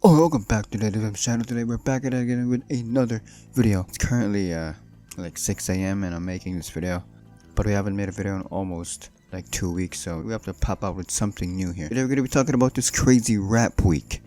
Oh, welcome back to the Navhimz channel. Today we're back at it again with another video. It's currently like 6 a.m. and I'm making this video, but we haven't made a video in almost like 2 weeks, so we have to pop out with something new here. Today we're gonna be talking about this crazy rap week.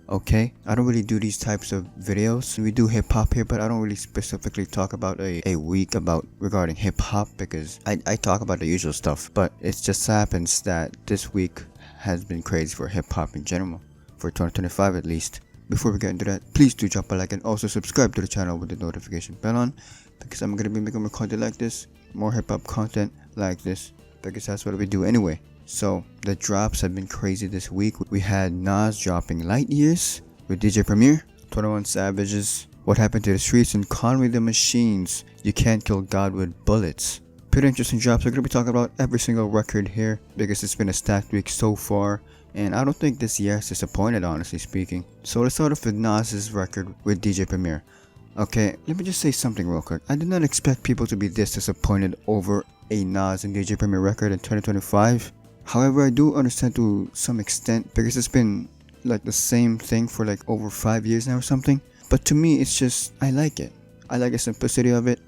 Okay, I don't really do these types of videos. We do hip hop here, but I don't really specifically talk about a week regarding hip hop because I talk about the usual stuff. But it just happens that this week has been crazy for hip hop in general. For 2025 at least. Before we get into that, please do drop a like and also subscribe to the channel with the notification bell on, because I'm gonna be making more content like this, more hip hop content like this, because that's what we do anyway. So the drops have been crazy this week. We had Nas dropping Light Years with DJ Premier, 21 Savage's What Happened to the Streets, and Conway the Machines You Can't Kill God with Bullets. Pretty interesting drops. We're gonna be talking about every single record here because it's been a stacked week so far. And I don't think this year has disappointed, honestly speaking. So let's start off with Nas's record with DJ Premier. Okay, let me just say something real quick. I did not expect people to be this disappointed over a Nas and DJ Premier record in 2025. However, I do understand to some extent because it's been like the same thing for like over 5 years now or something. But to me, it's just, I like it. I like the simplicity of it.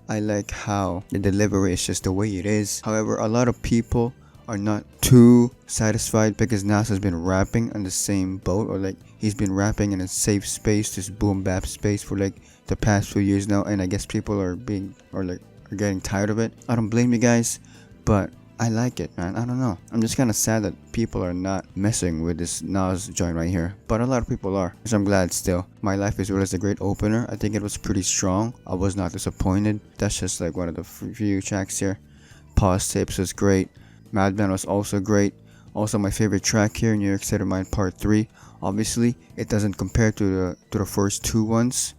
I like how the delivery is just the way it is. However, a lot of people are not too satisfied because Nas has been rapping on the same boat, or like he's been rapping in a safe space, this boom bap space for like the past few years now, and I guess people are getting tired of it. I don't blame you guys, but I like it, man. I don't know. I'm just kind of sad that people are not messing with this Nas joint right here, but a lot of people are, which I'm glad still. My Life Is Real is a great opener. I think it was pretty strong. I was not disappointed. That's just like one of the few tracks here. Pause Tapes was great. Madman was also great. Also my favorite track here, New York State of Mind Part 3. Obviously, it doesn't compare to the first two ones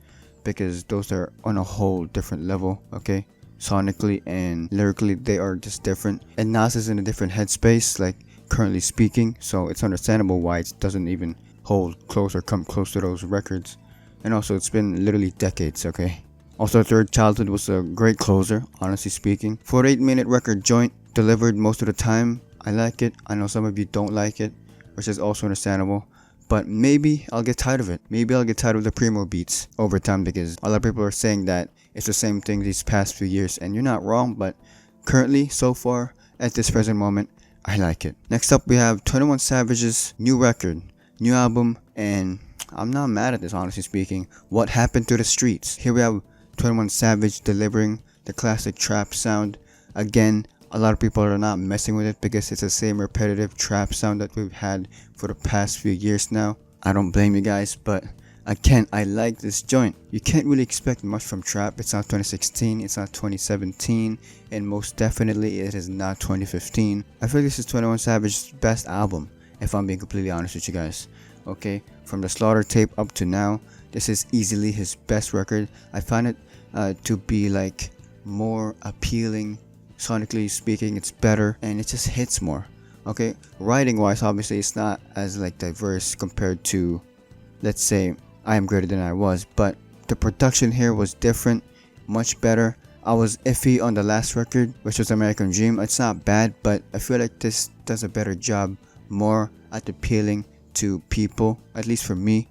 because those are on a whole different level, okay? Sonically and lyrically, they are just different. And Nas is in a different headspace, like currently speaking, so it's understandable why it doesn't even hold close or come close to those records. And also, it's been literally decades, okay? Also, Third Childhood was a great closer, honestly speaking. 48-minute record joint, delivered most of the time. I like it. I know some of you don't like it, which is also understandable, but maybe I'll get tired of it. Maybe I'll get tired of the Primo beats over time because a lot of people are saying that it's the same thing these past few years, and you're not wrong, but currently, so far, at this present moment, I like it. Next up, we have 21 Savage's new record, new album, and I'm not mad at this, honestly speaking. What Happened to the Streets? Here we have 21 Savage delivering the classic trap sound. Again, a lot of people are not messing with it because it's the same repetitive trap sound that we've had for the past few years now. I don't blame you guys, but again, I like this joint. You can't really expect much from trap. It's not 2016, it's not 2017, and most definitely it is not 2015. I feel this is 21 Savage's best album, if I'm being completely honest with you guys. Okay, from the Slaughter tape up to now, this is easily his best record. I find it to be like more appealing. Sonically speaking, it's better and it just hits more. Okay, writing wise, obviously it's not as like diverse compared to, let's say, I Am Greater Than I Was, but the production here was different, much better. I was iffy on the last record, which was American Dream. It's not bad, but I feel like this does a better job, more at appealing to people, at least for me.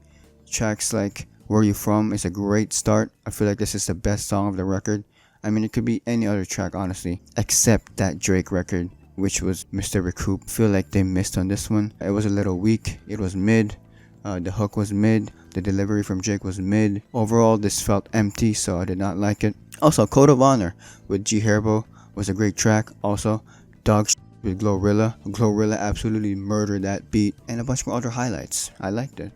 Tracks like Where You From is a great start. I feel like this is the best song of the record. I mean, it could be any other track, honestly, except that Drake record, which was Mr. Recoup. I feel like they missed on this one. It was a little weak. It was mid. The hook was mid. The delivery from Drake was mid. Overall, this felt empty, so I did not like it. Also, Code of Honor with G Herbo was a great track. Also, Dog with Glorilla. Glorilla absolutely murdered that beat, and a bunch more other highlights. I liked it.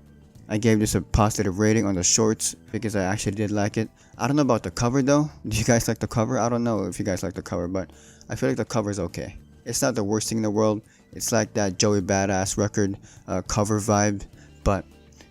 I gave this a positive rating on the shorts because I actually did like it. I don't know about the cover though. Do you guys like the cover? I don't know if you guys like the cover, but I feel like the cover is okay. It's not the worst thing in the world. It's like that Joey Badass record cover vibe, but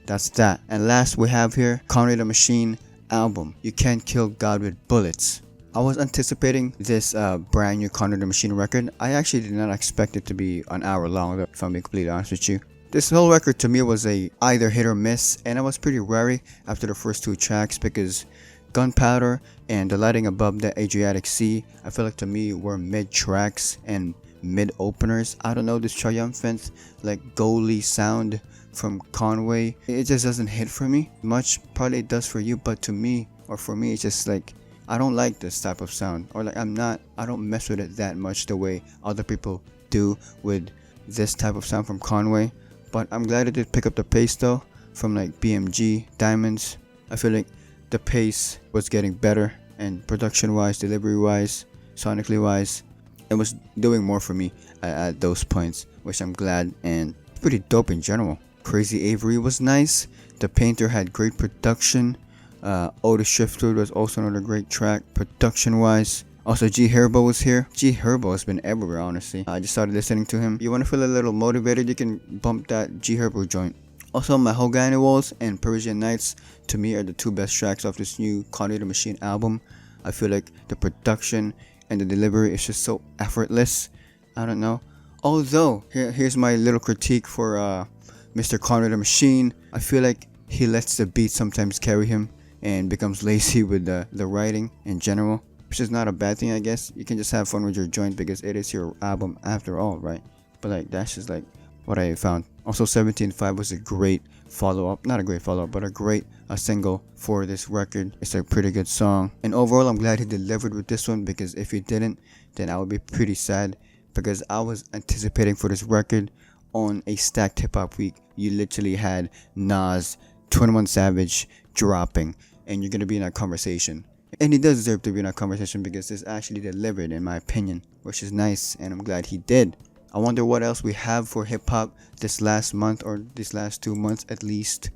that's that. And last we have here, Conway the Machine album, You Can't Kill God with Bullets. I was anticipating this brand new Conway the Machine record. I actually did not expect it to be an hour long, if I'm being completely honest with you. This whole record to me was a either hit or miss, and I was pretty wary after the first two tracks because Gunpowder and The Lighting Above the Adriatic Sea, I feel like to me were mid tracks, and mid openers. I don't know, this triumphant like goalie sound from Conway, it just doesn't hit for me much. Probably it does for you, but to me, or for me, it's just like I don't like this type of sound, or like I don't mess with it that much the way other people do with this type of sound from Conway. But I'm glad it did pick up the pace though from like BMG Diamonds. I feel like the pace was getting better, and production wise, delivery wise, sonically wise, it was doing more for me at those points, which I'm glad, and pretty dope in general. Crazy Avery was nice. The Painter had great production. Otis Shiftwood was also another great track production wise. Also, G Herbo was here. G Herbo has been everywhere, honestly. I just started listening to him. You want to feel a little motivated, you can bump that G Herbo joint. Also, Mahogany Walls and Parisian Nights to me are the two best tracks off this new Conway the Machine album. I feel like the production and the delivery is just so effortless. I don't know. Although, here's my little critique for Mr. Conway the Machine. I feel like he lets the beat sometimes carry him and becomes lazy with the writing in general, which is not a bad thing, I guess. You can just have fun with your joint because it is your album after all, right? But like, that's just like what I found. Also, 17.5 was a great follow-up, not a great follow-up, but a great single for this record. It's a pretty good song, and overall I'm glad he delivered with this one, because if he didn't, then I would be pretty sad, because I was anticipating for this record on a stacked hip-hop week. You literally had Nas, 21 Savage dropping, and you're gonna be in that conversation. And he does deserve to be in that conversation because this actually delivered, in my opinion, which is nice, and I'm glad he did. I wonder what else we have for hip-hop this last month, or these last 2 months at least,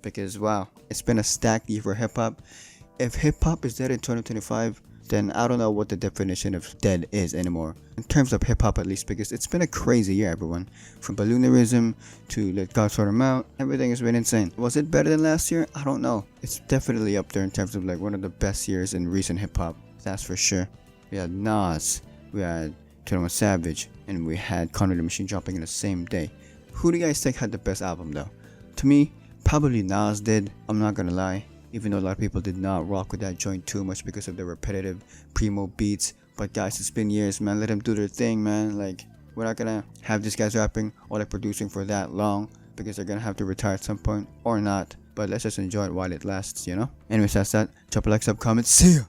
because wow, it's been a stacked year for hip-hop. If hip-hop is dead in 2025, then I don't know what the definition of dead is anymore, in terms of hip-hop at least, because it's been a crazy year, everyone. From Balloonerism to Let God Sort 'Em Out, everything has been insane. Was it better than last year? I don't know. It's definitely up there in terms of like one of the best years in recent hip-hop, that's for sure. We had Nas, we had 21 Savage, and we had Conway the Machine dropping in the same day. Who do you guys think had the best album though? To me, probably Nas did, I'm not gonna lie. Even though a lot of people did not rock with that joint too much because of the repetitive primo beats. But guys, it's been years, man. Let them do their thing, man. Like, we're not gonna have these guys rapping or like producing for that long, because they're gonna have to retire at some point, or not. But let's just enjoy it while it lasts, you know? Anyways, that's that. Drop a like, sub, comment. See ya!